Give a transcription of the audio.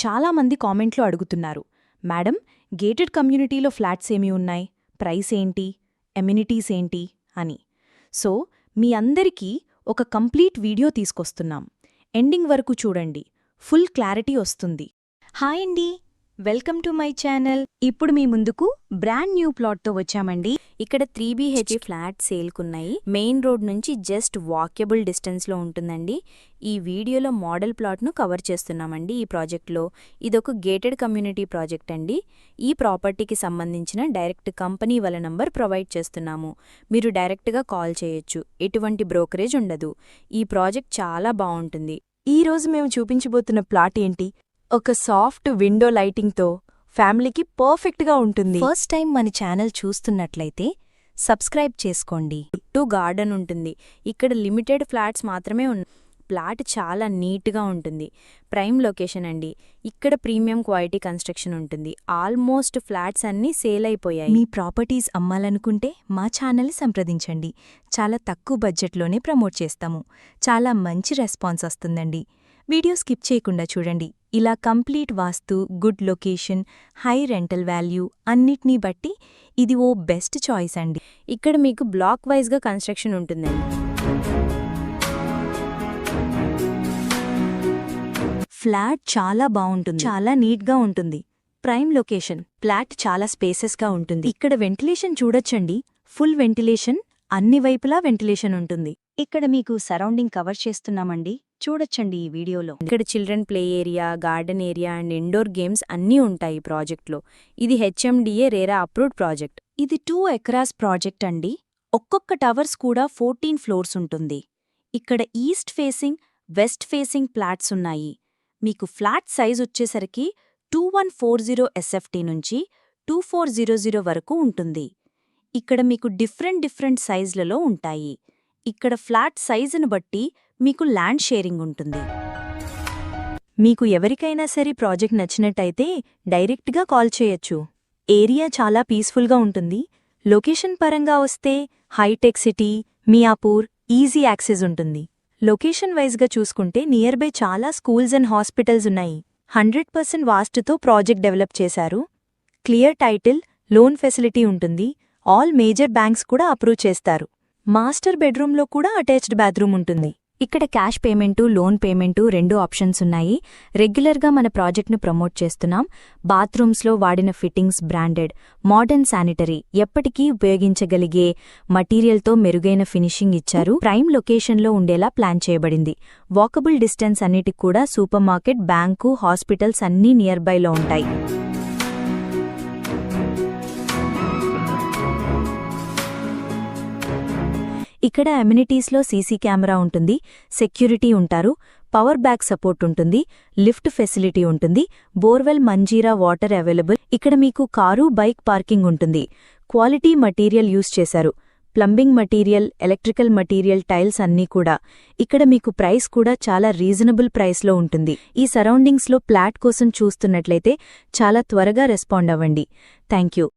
చాలామంది కామెంట్లో అడుగుతున్నారు, మేడం గేటెడ్ కమ్యూనిటీలో ఫ్లాట్స్ ఏమి ఉన్నాయి, ప్రైస్ ఏంటి, ఎమ్యూనిటీస్ ఏంటి అని. సో మీ అందరికీ ఒక కంప్లీట్ వీడియో తీసుకొస్తున్నాం. ఎండింగ్ వరకు చూడండి, ఫుల్ క్లారిటీ వస్తుంది. హాయ్ అండి, వెల్కమ్ టు మై ఛానల్. ఇప్పుడు మీ ముందుకు బ్రాండ్ న్యూ ప్లాట్తో వచ్చామండి. ఇక్కడ 3 BHK ఫ్లాట్ సేల్కున్నాయి. మెయిన్ రోడ్ నుంచి జస్ట్ వాక్యబుల్ డిస్టెన్స్లో ఉంటుందండి. ఈ వీడియోలో మోడల్ ప్లాట్ను కవర్ చేస్తున్నామండి. ఈ ప్రాజెక్ట్లో ఇదొక గేటెడ్ కమ్యూనిటీ ప్రాజెక్ట్ అండి. ఈ ప్రాపర్టీకి సంబంధించిన డైరెక్ట్ కంపెనీ వాళ్ళ నంబర్ ప్రొవైడ్ చేస్తున్నాము. మీరు డైరెక్ట్గా కాల్ చేయొచ్చు, ఎటువంటి బ్రోకరేజ్ ఉండదు. ఈ ప్రాజెక్ట్ చాలా బాగుంటుంది. ఈరోజు మేము చూపించబోతున్న ప్లాట్ ఏంటి, ఒక సాఫ్ట్ విండో లైటింగ్తో ఫ్యామిలీకి పర్ఫెక్ట్గా ఉంటుంది. ఫస్ట్ టైం మన ఛానల్ చూస్తున్నట్లయితే సబ్స్క్రైబ్ చేసుకోండి. చుట్టూ గార్డెన్ ఉంటుంది. ఇక్కడ లిమిటెడ్ ఫ్లాట్స్ మాత్రమే ఉన్నాయి. ప్లాట్ చాలా నీట్గా ఉంటుంది. ప్రైమ్ లొకేషన్ అండి. ఇక్కడ ప్రీమియం క్వాలిటీ కన్స్ట్రక్షన్ ఉంటుంది. ఆల్మోస్ట్ ఫ్లాట్స్ అన్నీ సేల్ అయిపోయాయి. మీ ప్రాపర్టీస్ అమ్మాలనుకుంటే మా ఛానల్ సంప్రదించండి. చాలా తక్కువ బడ్జెట్లోనే ప్రమోట్ చేస్తాము. చాలా మంచి రెస్పాన్స్ వస్తుందండి. వీడియో స్కిప్ చేయకుండా చూడండి. ఇలా complete vastu, good location, high rental value అన్నిటినీ బట్టి ఇది ఓ బెస్ట్ చాయిస్ అండి. ఇక్కడ మీకు బ్లాక్ వైజ్గా కన్స్ట్రక్షన్ ఉంటుందండి. ఫ్లాట్ చాలా బాగుంటుంది, చాలా నీట్గా ఉంటుంది. ప్రైమ్ లొకేషన్, ఫ్లాట్ చాలా స్పేసెస్గా ఉంటుంది. ఇక్కడ వెంటిలేషన్ చూడొచ్చండి, ఫుల్ వెంటిలేషన్, అన్ని వైపులా వెంటిలేషన్ ఉంటుంది. ఇక్కడ మీకు సరౌండింగ్ కవర్ చేస్తున్నామండి, చూడొచ్చండి ఈ వీడియోలో. ఇక్కడ children play area, garden area and indoor games అన్నీ ఉంటాయి ఈ ప్రాజెక్ట్లో. ఇది HMDA రేరా అప్రూవ్డ్ ప్రాజెక్ట్. ఇది 2 ఎకరాస్ ప్రాజెక్ట్ అండి. ఒక్కొక్క టవర్స్ కూడా 14 ఫ్లోర్స్ ఉంటుంది. ఇక్కడ east facing, west facing flats ఉన్నాయి. మీకు ఫ్లాట్ సైజ్ వచ్చేసరికి 2140 SFT నుంచి 2400 వరకు ఉంటుంది. ఇక్కడ మీకు డిఫరెంట్ సైజ్లలో ఉంటాయి. ఇక్కడ ఫ్లాట్ సైజును బట్టి మీకు ల్యాండ్ షేరింగ్ ఉంటుంది. మీకు ఎవరికైనా సరే ప్రాజెక్ట్ నచ్చినట్టయితే డైరెక్ట్గా కాల్ చేయొచ్చు. ఏరియా చాలా పీస్ఫుల్గా ఉంటుంది. లొకేషన్ పరంగా వస్తే హైటెక్ సిటీ, మియాపూర్, ఈజీ యాక్సెస్ ఉంటుంది. లొకేషన్ వైజ్గా చూసుకుంటే నియర్ బై చాలా స్కూల్స్ అండ్ హాస్పిటల్స్ ఉన్నాయి. 100% వాస్తుతో ప్రాజెక్ట్ డెవలప్ చేశారు. క్లియర్ టైటిల్, లోన్ ఫెసిలిటీ ఉంటుంది. ఆల్ మేజర్ బ్యాంక్స్ కూడా అప్రూవ్ చేస్తారు. మాస్టర్ బెడ్రూమ్లో కూడా అటాచ్డ్ బాత్రూమ్ ఉంటుంది. ఇక్కడ cash payment, loan payment 2 options ఉన్నాయి. రెగ్యులర్గా మన ప్రాజెక్ట్ను ప్రమోట్ చేస్తున్నాం. బాత్రూమ్స్లో వాడిన ఫిట్టింగ్స్ బ్రాండెడ్, మోడర్న్ శానిటరీ, ఎప్పటికీ ఉపయోగించగలిగే మటీరియల్తో మెరుగైన ఫినిషింగ్ ఇచ్చారు. ప్రైమ్ లొకేషన్లో ఉండేలా ప్లాన్ చేయబడింది. వాకబుల్ డిస్టెన్స్ అన్నిటికి కూడా సూపర్ మార్కెట్, బ్యాంకు, హాస్పిటల్స్ అన్నీ నియర్ బైలో ఉంటాయి. ఇక్కడ అమ్యూనిటీస్లో సీసీ కెమెరా ఉంటుంది, సెక్యూరిటీ ఉంటారు, పవర్ బ్యాక్ సపోర్ట్ ఉంటుంది, లిఫ్ట్ ఫెసిలిటీ ఉంటుంది, బోర్వెల్, మంజీరా వాటర్ అవైలబుల్. ఇక్కడ మీకు కారు, బైక్ పార్కింగ్ ఉంటుంది. క్వాలిటీ మటీరియల్ యూజ్ చేశారు. Plumbing material, electrical material, tiles అన్నీ కూడా. ఇక్కడ మీకు ప్రైస్ కూడా చాలా రీజనబుల్ ప్రైస్లో ఉంటుంది. ఈ సరౌండింగ్స్లో ఫ్లాట్ కోసం చూస్తున్నట్లయితే చాలా త్వరగా రెస్పాండ్ అవ్వండి. Thank you.